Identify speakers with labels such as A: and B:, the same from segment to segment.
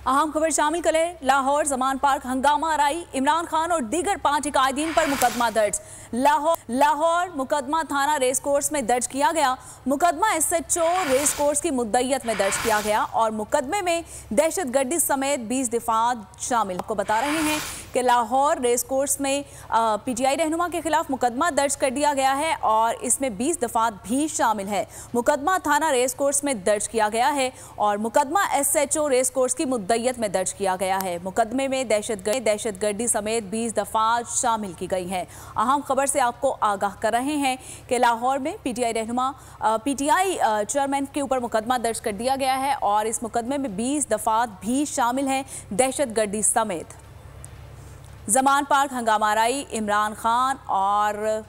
A: अहम खबर शामिल करें। लाहौर जमान पार्क हंगामा आराई, इमरान खान और दीगर 5 कायदीन पर मुकदमा दर्ज। लाहौर मुकदमा थाना रेस कोर्स में दर्ज किया गया। मुकदमा SHO रेस कोर्स की मुद्दईयत में दर्ज किया गया और मुकदमे में दहशतगर्दी समेत 20 दफात शामिल। आपको बता रहे हैं कि लाहौर रेस कोर्स में PTI रहनुमा के खिलाफ मुकदमा दर्ज कर दिया गया है और इसमें 20 दफात भी शामिल है। मुकदमा थाना रेस कोर्स में दर्ज किया गया है और मुकदमा SHO रेस कोर्स की मुद्दईयत में दर्ज किया गया है। मुकदमे में दहशतगर्दी समेत 20 दफात शामिल की गई हैं। अहम खबर से आपको आगाह कर रहे हैं कि लाहौर में PTI रहनुमा PTI चेयरमैन के ऊपर मुकदमा दर्ज कर दिया गया है और इस मुकदमे में 20 दफात भी शामिल हैं दहशतगर्दी समेत। जमान पार्क हंगामा आराई, इमरान खान और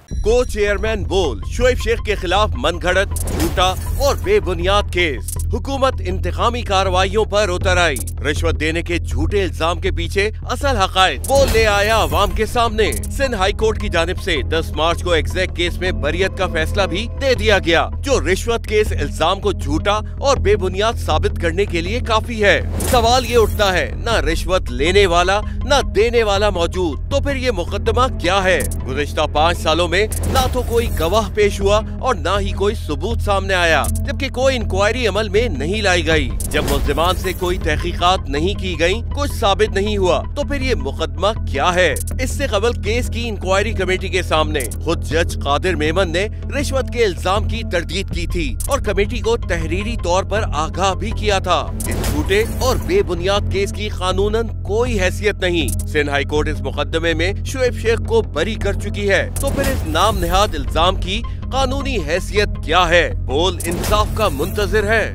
B: को चेयरमैन बोल शोएब शेख के खिलाफ मनगढ़ंत, झूठा और बेबुनियाद केस। हुकूमत इंतकामी कार्रवाइयों पर उतर आई। रिश्वत देने के झूठे इल्जाम के पीछे असल हकायक वो ले आया अवाम के सामने। सिंध हाई कोर्ट की जानिब से 10 मार्च को एग्जैक्ट केस में बरियत का फैसला भी दे दिया गया, जो रिश्वत केस इल्जाम को झूठा और बेबुनियाद साबित करने के लिए काफी है। सवाल ये उठता है, न रिश्वत लेने वाला न देने वाला मौजूद, तो फिर ये मुकदमा क्या है? गुज़िश्ता 5 सालों में ना तो कोई गवाह पेश हुआ और ना ही कोई सबूत सामने आया, जबकि कोई इंक्वायरी अमल में नहीं लाई गई। जब मुल्जिमान से कोई तहकीकात नहीं की गई, कुछ साबित नहीं हुआ, तो फिर ये मुकदमा क्या है? इससे कबल केस की इंक्वायरी कमेटी के सामने खुद जज कादिर मेमन ने रिश्वत के इल्जाम की तरदीद की थी और कमेटी को तहरीरी तौर पर आगाह भी किया था। इस झूठे और बेबुनियाद केस की कानूनन कोई हैसियत नहीं। सिंध हाई कोर्ट इस मुकदमे में शोएब शेख को बरी कर चुकी है, तो फिर इस नाम नेहाद इल्जाम की कानूनी हैसियत क्या है? बोल इंसाफ का मुंतजिर है।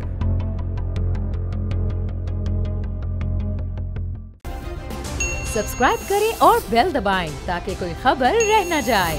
C: सब्सक्राइब करें और बेल दबाएं ताकि कोई खबर रह न जाए।